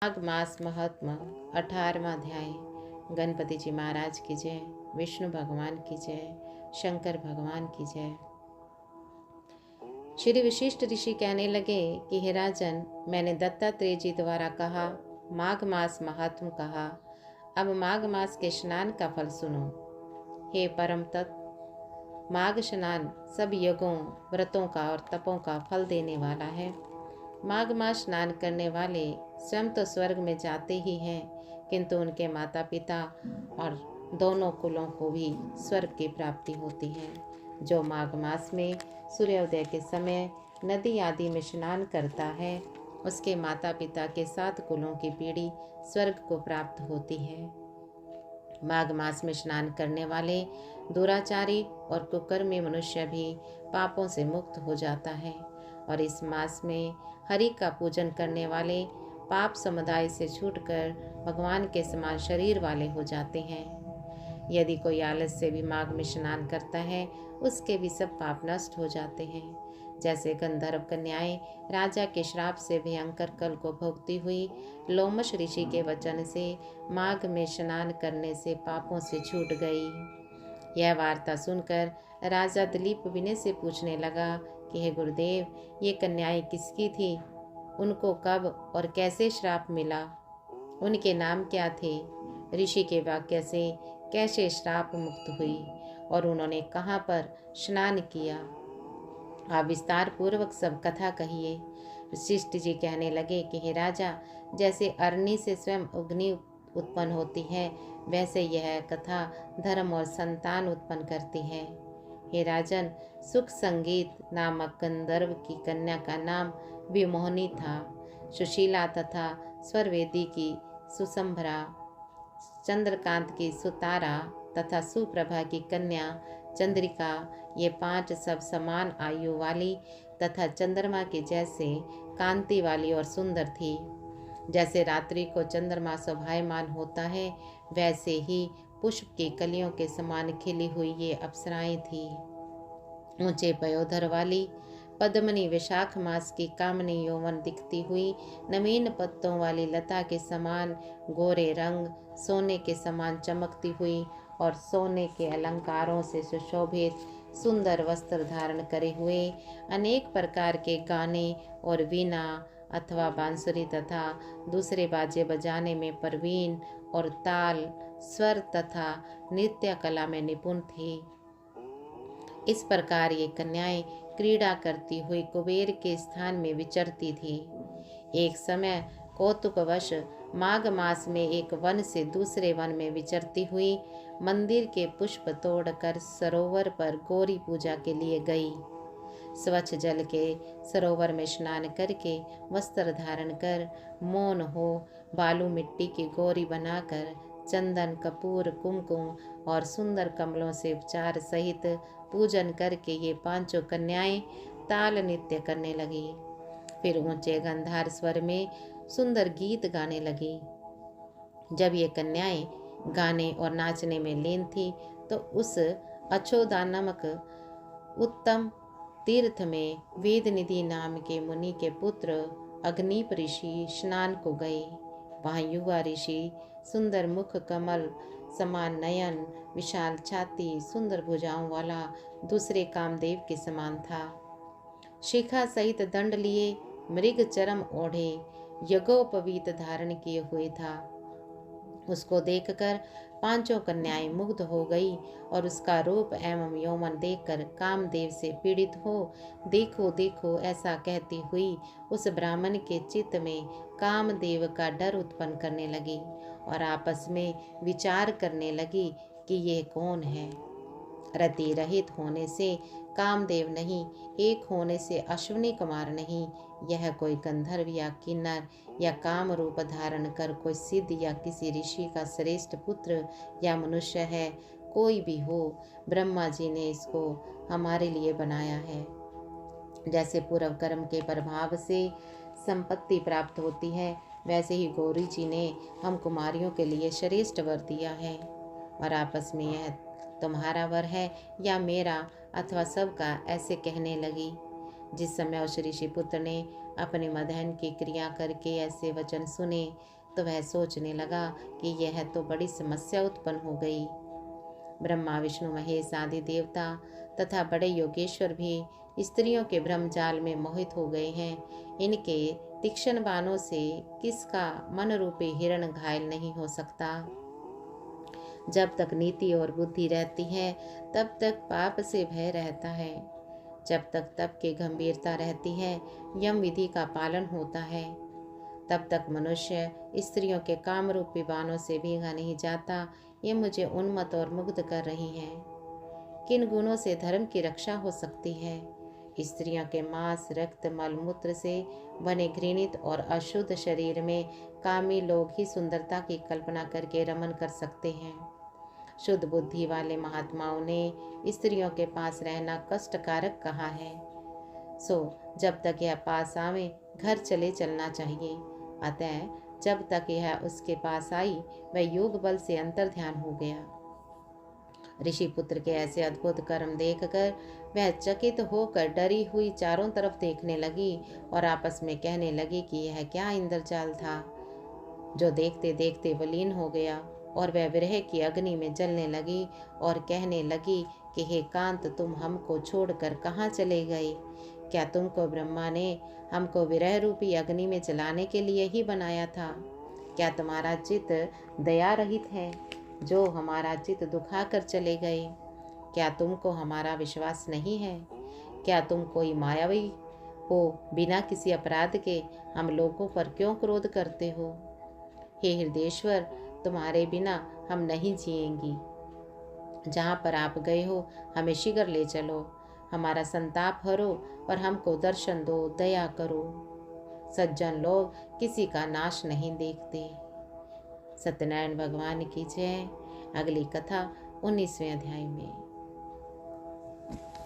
माघ मास महात्मा 18वां अध्याय। गणपति जी महाराज की जय, विष्णु भगवान की जय, शंकर भगवान की जय। श्री विशिष्ट ऋषि कहने लगे कि हे राजन, मैंने दत्तात्रेय जी द्वारा कहा, माघ मास महात्म कहा। अब माघ मास के स्नान का फल सुनो। हे परम तत्व, माघ स्नान सब यज्ञों, व्रतों का और तपों का फल देने वाला है। माघ मास स्नान करने वाले स्वयं तो स्वर्ग में जाते ही हैं, किंतु उनके माता पिता और दोनों कुलों को भी स्वर्ग की प्राप्ति होती है। जो माघ मास में सूर्योदय के समय नदी आदि में स्नान करता है, उसके माता पिता के 7 कुलों की पीढ़ी स्वर्ग को प्राप्त होती है। माघ मास में स्नान करने वाले दुराचारी और कुकर्मी मनुष्य भी पापों से मुक्त हो जाता है, और इस मास में हरि का पूजन करने वाले पाप समुदाय से छूटकर भगवान के समान शरीर वाले हो जाते हैं। यदि कोई आलस से भी माघ में स्नान करता है, उसके भी सब पाप नष्ट हो जाते हैं। जैसे गंधर्व कन्याएं राजा के श्राप से भयंकर कल को भोगती हुई लोमश ऋषि के वचन से माघ में स्नान करने से पापों से छूट गई। यह वार्ता सुनकर राजा दिलीप विनय से पूछने लगा कि हे गुरुदेव, ये कन्याएं किसकी थी? उनको कब और कैसे श्राप मिला? उनके नाम क्या थे? ऋषि के वाक्य से कैसे श्राप मुक्त हुई और उन्होंने कहाँ पर स्नान किया? आप विस्तार पूर्वक सब कथा कहिए। वशिष्ठ जी कहने लगे कि हे राजा, जैसे अरणी से स्वयं अग्नि उत्पन्न होती है, वैसे यह कथा धर्म और संतान उत्पन्न करती है। हे राजन, सुख संगीत नामक गंधर्व की कन्या का नाम विमोहिनी था। सुशीला तथा स्वरवेदी की सुसंभरा, चंद्रकांत की सुतारा तथा सुप्रभा की कन्या चंद्रिका, ये 5 सब समान आयु वाली तथा चंद्रमा के जैसे कांति वाली और सुंदर थी। जैसे रात्रि को चंद्रमा शोभायमान होता है, वैसे ही पुष्प की कलियों के समान खिली हुई ये अप्सराएं थी। ऊंचे पयोधर वाली पद्मनी विशाख मास की कामनी यौवन दिखती हुई, नवीन पत्तों वाली लता के समान गोरे रंग, सोने के समान चमकती हुई और सोने के अलंकारों से सुशोभित सुंदर वस्त्र धारण करे हुए, अनेक प्रकार के गाने और वीणा अथवा बांसुरी तथा दूसरे बाजे बजाने में प्रवीण और ताल, स्वर तथा नृत्य कला में निपुण थी। इस प्रकार ये कन्याएं क्रीड़ा करती हुई कुबेर के स्थान में विचरती थी। एक समय कौतुकवश माघ मास में एक वन से दूसरे वन में विचरती हुई मंदिर के पुष्प तोड़कर सरोवर पर गौरी पूजा के लिए गई। स्वच्छ जल के सरोवर में स्नान करके वस्त्र धारण कर मौन हो बालू मिट्टी की गौरी बनाकर चंदन कपूर कुमकुम और सुंदर कमलों से उपचार सहित पूजन करके ये 5 कन्याएं ताल नृत्य करने लगी। फिर ऊंचे गंधार स्वर में सुंदर गीत गाने लगी। जब ये कन्याएं गाने और नाचने में लीन थी, तो उस अछोदा नामक उत्तम तीर्थ में वेदनिधि नाम के मुनि के पुत्र अग्निप ऋषि स्नान को गए। वहाँ युवा ऋषि सुंदर मुख, कमल समान नयन, विशाल छाती, सुंदर भुजाओं वाला दूसरे कामदेव के समान था। शिखा सहित दंड लिए, मृग चरम ओढ़े, यज्ञोपवीत धारण किए हुए था। उसको देखकर 5 कन्याएं मुग्ध हो गई और उसका रूप एवं यौवन देखकर कामदेव से पीड़ित हो देखो देखो ऐसा कहती हुई उस ब्राह्मण के चित्त में कामदेव का डर उत्पन्न करने लगी और आपस में विचार करने लगी कि ये कौन है। रति रहित होने से कामदेव नहीं, एक होने से अश्विनी कुमार नहीं, यह कोई गंधर्व या किन्नर या काम रूप धारण कर कोई सिद्ध या किसी ऋषि का श्रेष्ठ पुत्र या मनुष्य है। कोई भी हो, ब्रह्मा जी ने इसको हमारे लिए बनाया है। जैसे पूर्व कर्म के प्रभाव से संपत्ति प्राप्त होती है, वैसे ही गौरी जी ने हम कुमारियों के लिए श्रेष्ठ वर दिया है। और आपस में यह तुम्हारा वर है या मेरा अथवा सबका, ऐसे कहने लगी। जिस समय उस ऋषि पुत्र ने अपने मदहन की क्रिया करके ऐसे वचन सुने तो वह सोचने लगा कि यह तो बड़ी समस्या उत्पन्न हो गई। ब्रह्मा विष्णु महेश आदि देवता तथा बड़े योगेश्वर भी स्त्रियों के भ्रम जाल में मोहित हो गए हैं। इनके तीक्ष्ण बाणों से किसका मन रूपी हिरण घायल नहीं हो सकता। जब तक नीति और बुद्धि रहती है तब तक पाप से भय रहता है। जब तक तप की गंभीरता रहती है यम विधि का पालन होता है, तब तक मनुष्य स्त्रियों के काम रूपी बाणों से भीगा नहीं जाता। ये मुझे उन्मत्त और मुग्ध कर रही है। किन गुणों से धर्म की रक्षा हो सकती है? स्त्रियों के मांस, रक्त, मलमूत्र से बने घृणित और अशुद्ध शरीर में कामी लोग ही सुंदरता की कल्पना करके रमन कर सकते हैं। शुद्ध बुद्धि वाले महात्माओं ने स्त्रियों के पास रहना कष्टकारक कहा है। सो जब तक यह पास आवे घर चले चलना चाहिए। अतः जब तक यह उसके पास आई वह योग बल से अंतर ध्यान हो गया। ऋषि पुत्र के ऐसे अद्भुत कर्म देखकर वह चकित होकर डरी हुई चारों तरफ देखने लगी और आपस में कहने लगी कि यह क्या इंद्रजाल था जो देखते देखते विलीन हो गया। और वह विरह की अग्नि में जलने लगी और कहने लगी कि हे कांत, तुम हमको छोड़कर कहाँ चले गए? क्या तुमको ब्रह्मा ने हमको विरह रूपी अग्नि में जलाने के लिए ही बनाया था? क्या तुम्हारा चित्त दया रहित है जो हमारा चित्त दुखा कर चले गए? क्या तुमको हमारा विश्वास नहीं है? क्या तुम कोई मायावी हो? बिना किसी अपराध के हम लोगों पर क्यों क्रोध करते हो? हे हृदयेश्वर, तुम्हारे बिना हम नहीं जिएंगी। जहाँ पर आप गए हो हमें शीघ्र ले चलो, हमारा संताप हरो और हमको दर्शन दो, दया करो। सज्जन लोग किसी का नाश नहीं देखते। सत्यनारायण भगवान की जय। अगली कथा 19वें अध्याय में।